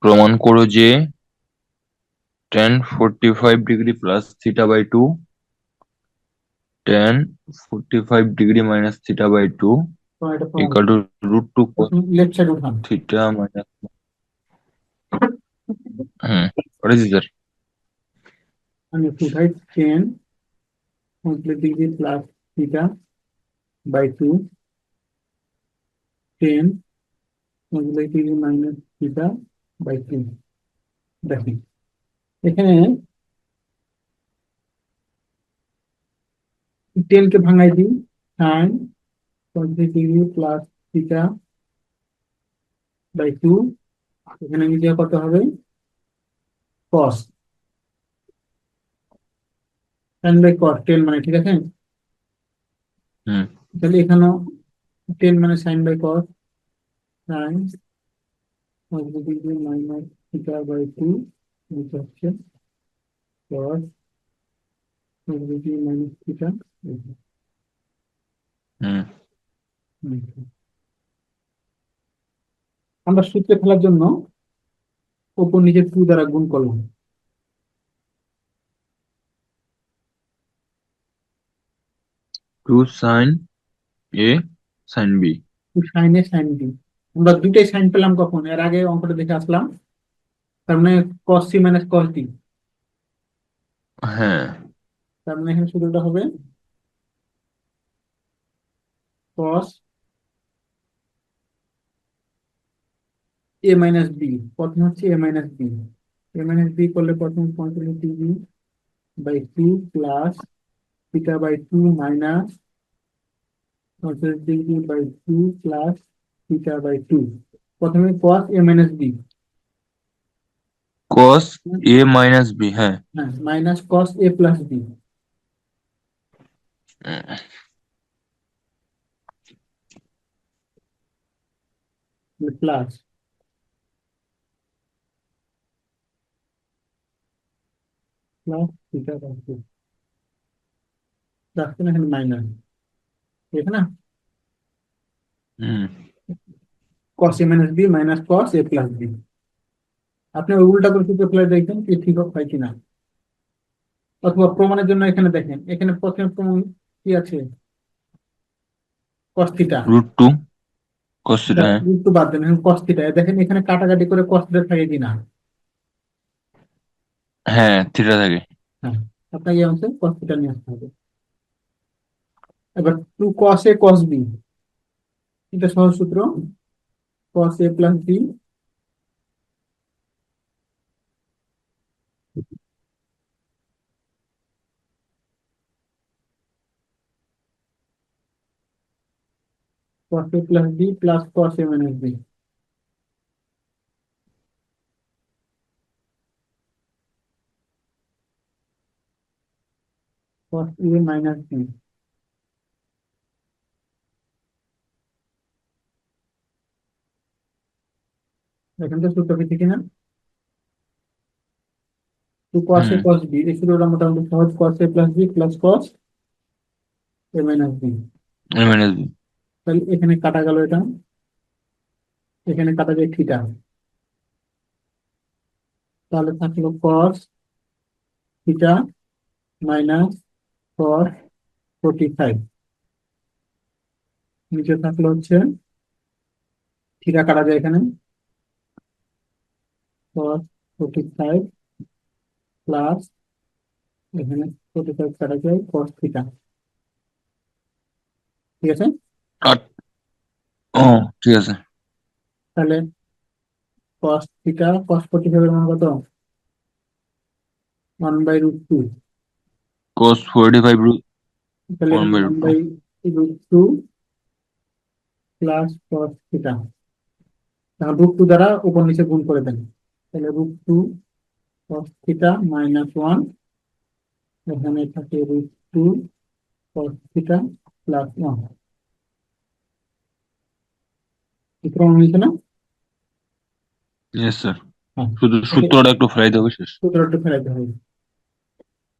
প্রমাণ করো যে tan 45 degree plus theta by 2 tan 45 degree minus theta by 2 তো এটা প্রমাণ equal to √2 cos left side উঠান। Theta minus. Hmm, what is it, sir? আমি একটু উঠাই 10 degree plus theta by 2, 10 degree minus theta by 2। দেখেন এখানে 10 কে ভাঙাই দিই, sine 20 degree plus theta by 2। এখানে নিচে কত হবে, কস, সাইন বাই কস 10 মানে, ঠিক আছে। হুম তাহলে এখানেও 10 মানে sine by cos, sine 20 degree minus theta by 2, নিচে হচ্ছে কস 20 ডিগ্রি মাইনাস থিটা। হুম আমরা সূত্রে ফেলার জন্য উপর নিচে 2 দ্বারা গুণ করলাম। 2 sin a sin b। Sine A sine B, আমরা দুইটাই সাইন পেলাম কখন, এর আগে অঙ্কটা দেখে আসলাম। তার মানে cos C minus cos D. হ্যাঁ, তার মানে এখানে সূত্রটা হবে কস এ মাইনাস বি। প্রথম হচ্ছে A minus B, A minus B করলে প্রথম 45 degree by 2 plus theta by 2 minus 45 degree by 2 plus theta by 2। প্রথমে cos A minus B, cos a minus b। হ্যাঁ। হ্যাঁ, minus cos A plus B, um, plus plus theta by 2, রাখছে না এখানে minus, ঠিক না। Hmm cos A minus B minus cos A plus B. আপনি ওই উল্টা করে সূত্র ফেলে দেখবেন কি ঠিক হয় কিনা। অথবা প্রমাণের জন্য এখানে দেখেন, এখানে প্রথমে প্রমাণ কি আছে, কস থিটা। √2 cos theta। হ্যাঁ। একটু বাদ দেন, এখন কস থিটা দেখেন, এখানে কাটাকাটি করে কস থিটা থাকে কিনা। হ্যাঁ, থিটা থাকে। হ্যাঁ, আপনাকে এই অংশে কস থিটা নিয়ে আসতে হবে। এবার 2 কস এ কস বি, এটা সহজ সূত্র, কস A plus B cos A plus B plus cos A minus B, cos A minus B. এখান থেকে সূত্র কি কিনা, 2 কস এ হুম, কস বি, এই সূত্রটা মোটামুটি সহজ, cos A plus B plus cos A minus B. a minus b। তাহলে এখানে কাটা গেল এটা, এখানে কাটা যায় থিটা, তাহলে থাকলো কস থিটা মাইনাস কস 45। নিচে থাকলো হচ্ছে থিটা কাটা যায় এখানে, কস 45 প্লাস এখানে 45 কাটা যায় কস থিটা, ঠিক আছে। আর ও, ঠিক আছে। তাহলে কস থিটা কস 45 এর মান কত, 1/√2। cos 45 তাহলে 1 এখানে by one √2। By root two plus cos theta, তাহলে √2 দ্বারা উপর নিচে গুণ করে দেন। তাহলে √2 কস থিটা মাইনাস 1, এখানে থাকে √2 কস থিটা প্লাস 1। প্রমাণ হয়েছে না? Yes sir. হ্যাঁ, শুধু ওকে, সূত্রটা একটু ফেরাইতে হবে শেষ। সূত্রটা ফেরাইতে হবে।